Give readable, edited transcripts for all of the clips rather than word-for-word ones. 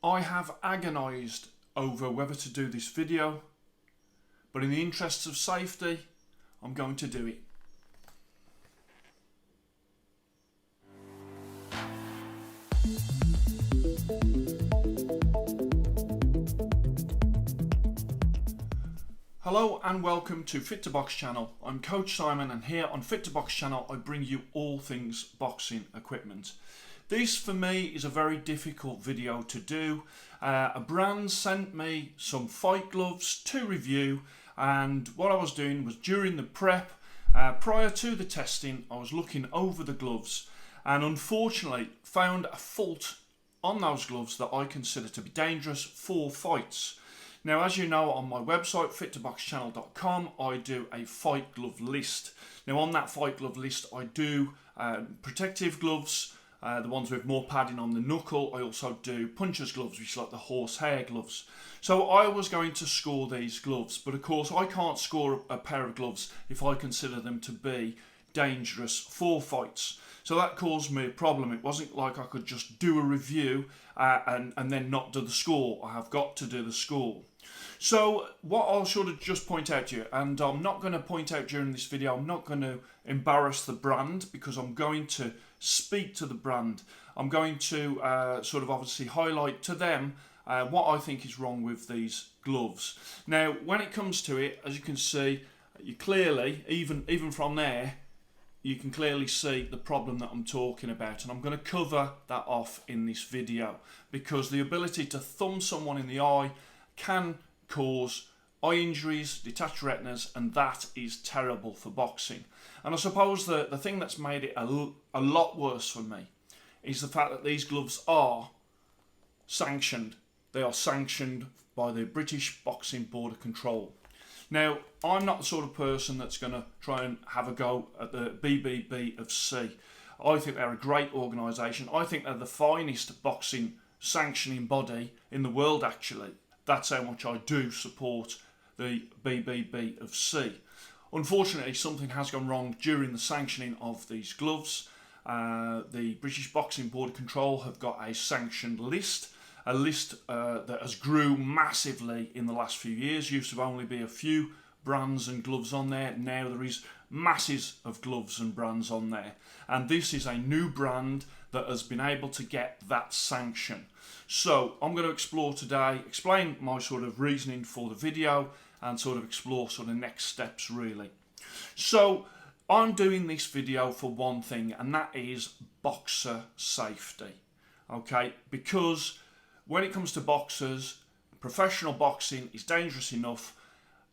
I have agonised over whether to do this video, but in the interests of safety, I'm going to do it. Hello and welcome to Fit to Box channel. I'm Coach Simon, and here on Fit to Box channel I bring you all things boxing equipment. This for me is a very difficult video to do. A brand sent me some fight gloves to review, and what I was doing was during the prep, prior to the testing, I was looking over the gloves and unfortunately found a fault on those gloves that I consider to be dangerous for fights. Now, as you know, on my website, fittoboxchannel.com, I do a fight glove list. Now, on that fight glove list, I do protective gloves, the ones with more padding on the knuckle. I also do puncher's gloves, which is like the horsehair gloves. So I was going to score these gloves, but of course I can't score a pair of gloves if I consider them to be dangerous for fights. So that caused me a problem. It wasn't like I could just do a review and then not do the score. I have got to do the score. So what I'll sort of just point out to you, and I'm not going to point out during this video, I'm not going to embarrass the brand because I'm going to speak to the brand. I'm going to sort of obviously highlight to them what I think is wrong with these gloves. Now, when it comes to it, as you can see, you clearly, even from there, you can clearly see the problem that I'm talking about, and I'm going to cover that off in this video because the ability to thumb someone in the eye can cause eye injuries, detached retinas, and that is terrible for boxing. And I suppose the thing that's made it a lot worse for me is the fact that these gloves are sanctioned. They are sanctioned by the British Boxing Board of Control. Now, I'm not the sort of person that's going to try and have a go at the BBBC. I think they're a great organisation. I think they're the finest boxing sanctioning body in the world, actually. That's how much I do support the BBBC. Unfortunately, something has gone wrong during the sanctioning of these gloves. The British Boxing Board of Control have got a sanctioned list. A list that has grew massively in the last few years. Used to only be a few brands and gloves on there. Now there is masses of gloves and brands on there. And this is a new brand that has been able to get that sanction. So I'm going to explore today, explain my sort of reasoning for the video and sort of explore sort of next steps really. So I'm doing this video for one thing, and that is boxer safety. Okay, because when it comes to boxers, professional boxing is dangerous enough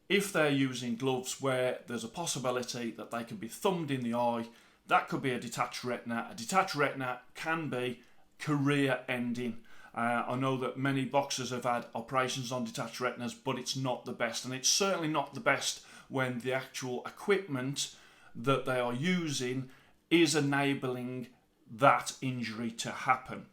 if they're using gloves where there's a possibility that they could be thumbed in the eye. That could be a detached retina. A detached retina can be career ending. I know that many boxers have had operations on detached retinas, but it's not the best. And it's certainly not the best when the actual equipment that they are using is enabling that injury to happen.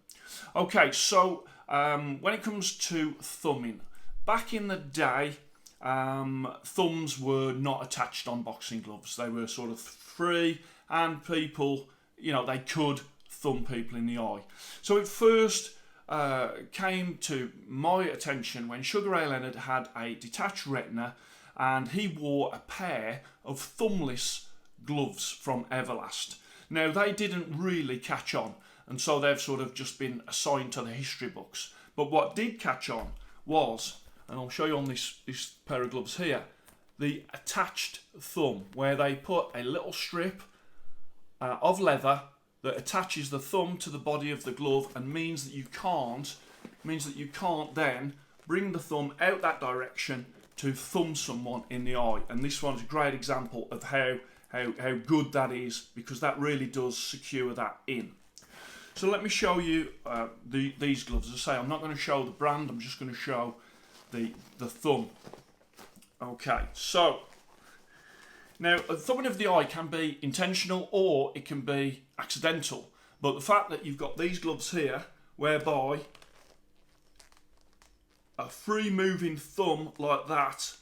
Okay, so when it comes to thumbing, back in the day, thumbs were not attached on boxing gloves. They were sort of free, and people, you know, they could thumb people in the eye. So it first came to my attention when Sugar Ray Leonard had a detached retina and he wore a pair of thumbless gloves from Everlast. Now, they didn't really catch on, and so they've sort of just been assigned to the history books. But what did catch on was, and I'll show you on this pair of gloves here, the attached thumb, where they put a little strip of leather that attaches the thumb to the body of the glove and means that you can't then bring the thumb out that direction to thumb someone in the eye. And this one's a great example of how good that is, because that really does secure that in. So let me show you these gloves. As I say, I'm not going to show the brand, I'm just going to show the thumb. Okay, so now a thumbing of the eye can be intentional or it can be accidental, but the fact that you've got these gloves here whereby a free moving thumb like that,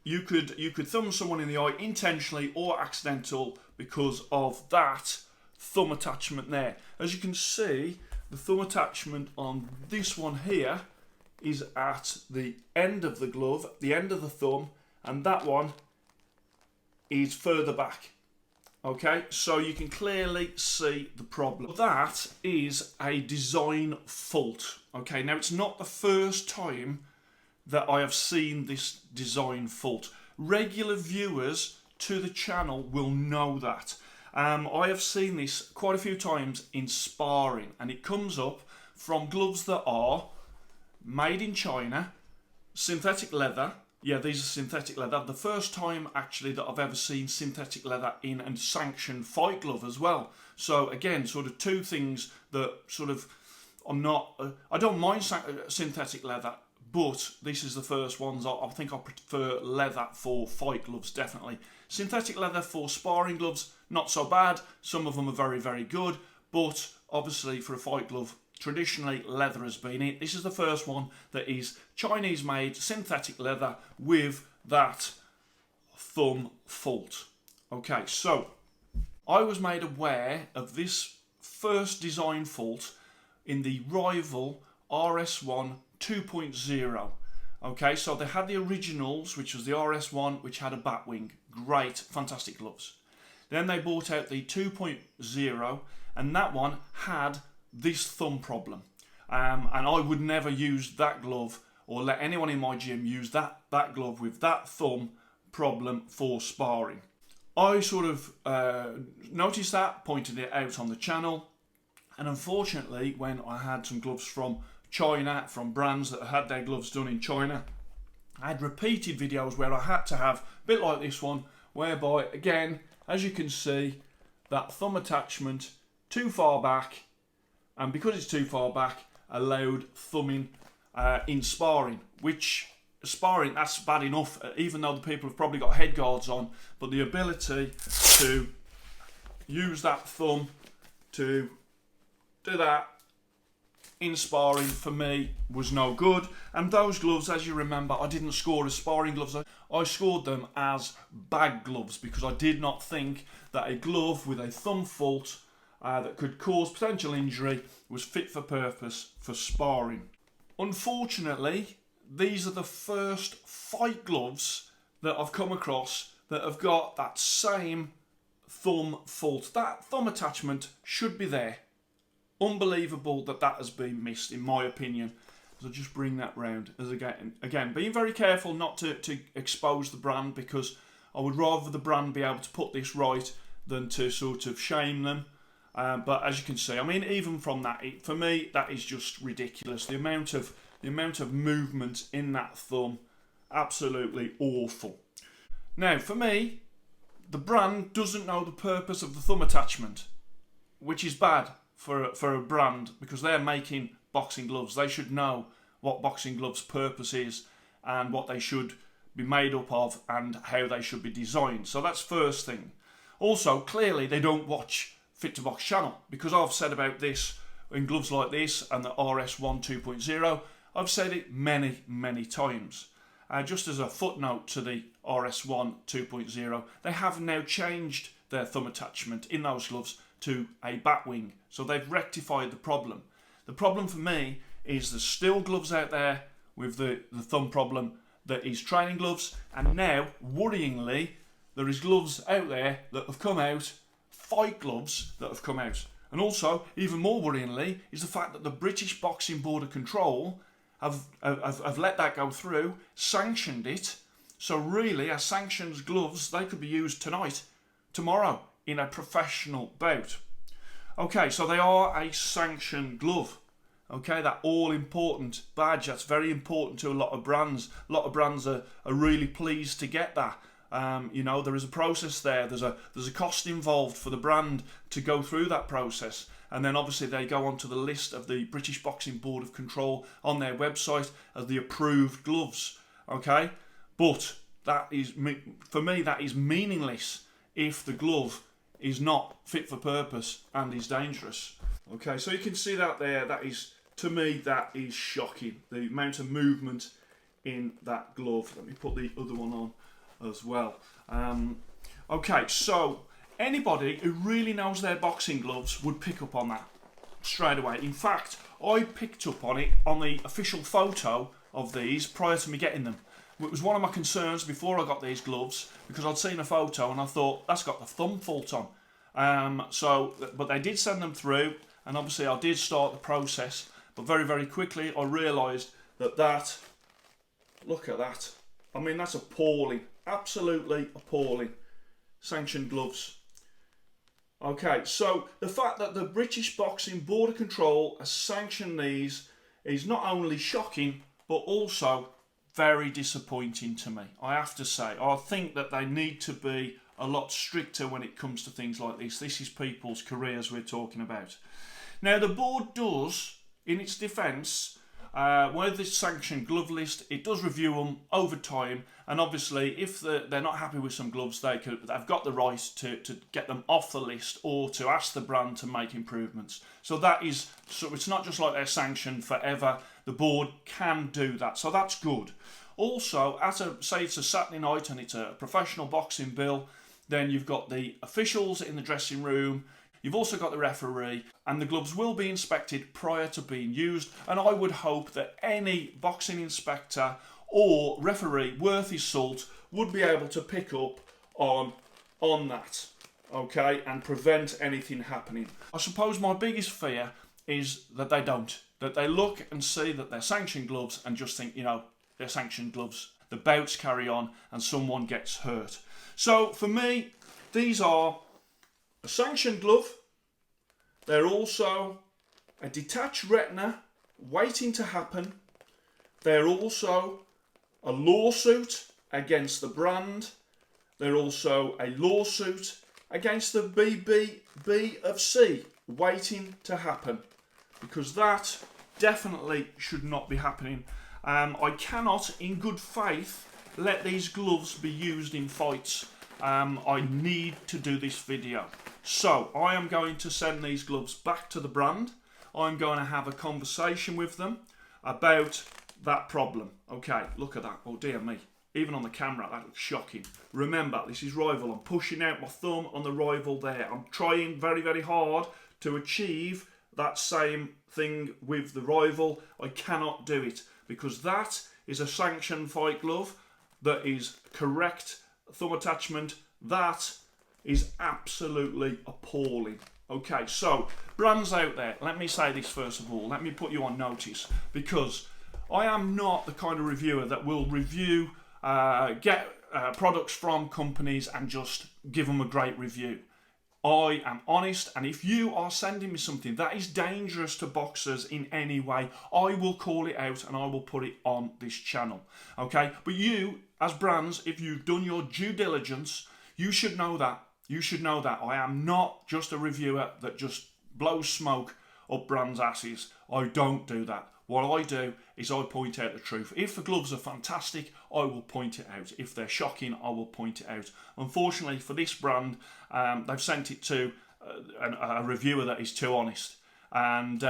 you could thumb someone in the eye intentionally or accidental because of that thumb attachment there. As you can see, the thumb attachment on this one here is at the end of the glove, the end of the thumb, and that one is further back. Okay, so you can clearly see the problem. That is a design fault. Okay, now it's not the first time that I have seen this design fault. Regular viewers to the channel will know that. I have seen this quite a few times in sparring, and it comes up from gloves that are made in China, synthetic leather. Yeah, these are synthetic leather. The first time actually that I've ever seen synthetic leather in a sanctioned fight glove as well. So again, sort of two things that sort of I don't mind synthetic leather, but this is the first ones. I think I prefer leather for fight gloves, definitely. Synthetic leather for sparring gloves, not so bad. Some of them are very, very good, but obviously for a fight glove, traditionally leather has been it. This is the first one that is Chinese made synthetic leather with that thumb fault. Okay, so I was made aware of this first design fault in the rival RS1 2.0. Okay, so they had the originals, which was the RS1, which had a bat wing. Great, fantastic gloves. Then they brought out the 2.0, and that one had this thumb problem. And I would never use that glove or let anyone in my gym use that glove with that thumb problem for sparring. I sort of noticed that, pointed it out on the channel, and unfortunately when I had some gloves from China, from brands that had their gloves done in China, I had repeated videos where I had to have, a bit like this one, whereby again, as you can see, that thumb attachment too far back, and because it's too far back, allowed thumbing in sparring, which sparring, that's bad enough, even though the people have probably got head guards on, but the ability to use that thumb to do that in sparring for me was no good. And those gloves, as you remember, I didn't score as sparring gloves. I scored them as bag gloves because I did not think that a glove with a thumb fault that could cause potential injury was fit for purpose for sparring. Unfortunately, these are the first fight gloves that I've come across that have got that same thumb fault. That thumb attachment should be there. Unbelievable that that has been missed, in my opinion. So just bring that round. As again, being very careful not to expose the brand, because I would rather the brand be able to put this right than to sort of shame them. But as you can see, I mean, even from that, for me, that is just ridiculous. The amount of movement in that thumb, absolutely awful. Now, for me, the brand doesn't know the purpose of the thumb attachment, which is bad for a brand, because they're making boxing gloves. They should know what boxing gloves' purpose is and what they should be made up of and how they should be designed. So that's first thing. Also, clearly they don't watch Fit to Box channel, because I've said about this in gloves like this and the RS1 2.0. I've said it many, many times. Just as a footnote to the RS1 2.0, they have now changed their thumb attachment in those gloves to a bat wing. So they've rectified the problem. The problem for me is there's still gloves out there with the thumb problem that is training gloves, and now, worryingly, there is gloves out there that have come out, fight gloves that have come out. And also, even more worryingly, is the fact that the British Boxing Board of Control have let that go through, sanctioned it. So really, as sanctioned gloves, they could be used tonight, tomorrow, in a professional bout. Okay, so they are a sanctioned glove. Okay, that all-important badge, that's very important to a lot of brands. A lot of brands are really pleased to get that. You know, there is a process there. There's a cost involved for the brand to go through that process. And then obviously they go onto the list of the British Boxing Board of Control on their website as the approved gloves. Okay, but that is, for me, that is meaningless if the glove is not fit for purpose and is dangerous. Okay, so you can see that there. That is, to me, that is shocking. The amount of movement in that glove. Let me put the other one on as well. Okay, so anybody who really knows their boxing gloves would pick up on that. straight away. In fact, I picked up on it on the official photo of these prior to me getting them. It was one of my concerns before I got these gloves, because I'd seen a photo and I thought, that's got the thumb fault on. But they did send them through, and obviously I did start the process, but very, very quickly I realised that, look at that. I mean, that's appalling, absolutely appalling. Sanctioned gloves. Okay, so the fact that the British Boxing Board of Control has sanctioned these is not only shocking, but also very disappointing to me, I have to say. I think that they need to be a lot stricter when it comes to things like this. This is people's careers we're talking about. Now, the board does, in its defence, with this sanctioned glove list, it does review them over time, and obviously if they're not happy with some gloves, they've got the right to get them off the list or to ask the brand to make improvements. So it's not just like they're sanctioned forever. The board can do that, so that's good. Also, say it's a Saturday night and it's a professional boxing bill, then you've got the officials in the dressing room, you've also got the referee, and the gloves will be inspected prior to being used, and I would hope that any boxing inspector or referee worth his salt would be able to pick up on that, okay, and prevent anything happening. I suppose my biggest fear is that they don't. That they look and see that they're sanctioned gloves and just think, they're sanctioned gloves. The bouts carry on and someone gets hurt. So for me, these are a sanctioned glove. They're also a detached retina waiting to happen. They're also a lawsuit against the brand. They're also a lawsuit against the BBBC waiting to happen, because that definitely should not be happening. I cannot, in good faith, let these gloves be used in fights. I need to do this video. So I am going to send these gloves back to the brand. I'm going to have a conversation with them about that problem. Okay, look at that. Oh dear me. Even on the camera, that looks shocking. Remember, this is rival. I'm pushing out my thumb on the rival there. I'm trying very, very hard to achieve that same thing with the rival. I cannot do it because that is a sanctioned fight glove. That is correct thumb attachment. That is absolutely appalling. Okay, so brands out there, let me say this first of all. Let me put you on notice, because I am not the kind of reviewer that will review, get products from companies and just give them a great review. I am honest, and if you are sending me something that is dangerous to boxers in any way, I will call it out and I will put it on this channel. Okay, but you, as brands, if you've done your due diligence, you should know that. You should know that I am not just a reviewer that just blows smoke up brands' asses. I don't do that. What I do is I point out the truth. If the gloves are fantastic, I will point it out. If they're shocking, I will point it out. Unfortunately for this brand, they've sent it to a reviewer that is too honest, and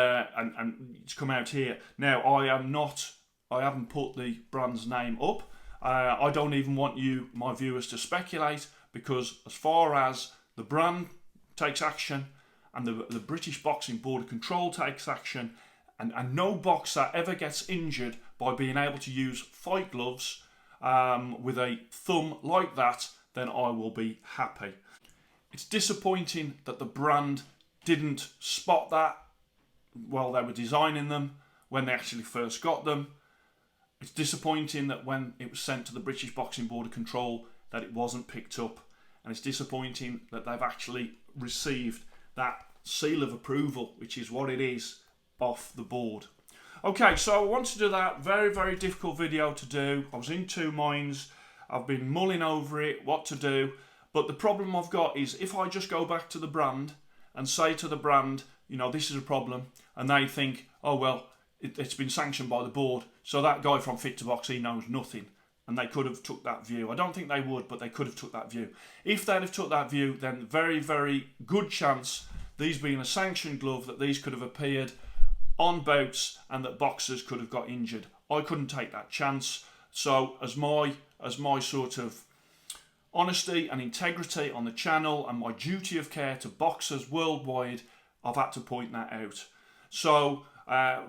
it's come out here. Now I haven't put the brand's name up. I don't even want you, my viewers, to speculate, because as far as the brand takes action and the British Boxing Board of Control takes action, and no boxer ever gets injured by being able to use fight gloves with a thumb like that, then I will be happy. It's disappointing that the brand didn't spot that while they were designing them, when they actually first got them. It's disappointing that when it was sent to the British Boxing Board of Control that it wasn't picked up. And it's disappointing that they've actually received that seal of approval, which is what it is, off the board. Okay, so I want to do that. Very, very difficult video to do. I was in two minds. I've been mulling over it, what to do. But the problem I've got is if I just go back to the brand and say to the brand, this is a problem, and they think, oh, well, it's been sanctioned by the board, so that guy from Fit to Box, he knows nothing. And they could have took that view. I don't think they would, but they could have took that view. If they'd have took that view, then very, very good chance, these being a sanctioned glove, that these could have appeared on bouts and that boxers could have got injured. I couldn't take that chance. So as my sort of honesty and integrity on the channel and my duty of care to boxers worldwide, I've had to point that out. So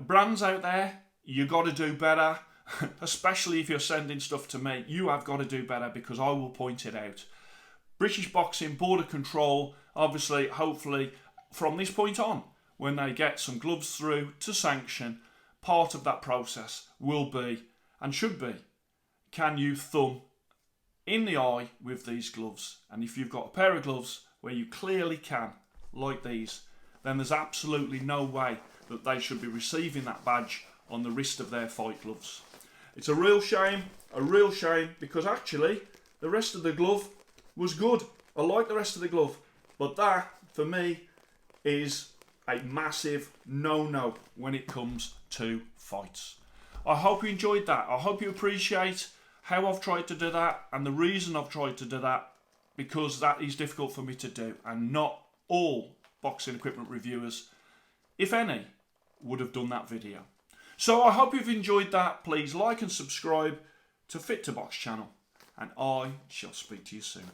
brands out there, you got to do better, especially if you're sending stuff to me. You have got to do better because I will point it out. British Boxing Border Control, obviously, hopefully, from this point on, when they get some gloves through to sanction, part of that process will be, and should be, can you thumb in the eye with these gloves? And if you've got a pair of gloves where you clearly can, like these, then there's absolutely no way that they should be receiving that badge on the wrist of their fight gloves. It's a real shame, because actually the rest of the glove was good. I like the rest of the glove, but that, for me, is a massive no-no when it comes to fights. I hope you enjoyed that. I hope you appreciate how I've tried to do that, and the reason I've tried to do that, because that is difficult for me to do, and not all boxing equipment reviewers, if any, would have done that video. So I hope you've enjoyed that. Please like and subscribe to Fit to Box channel, and I shall speak to you soon.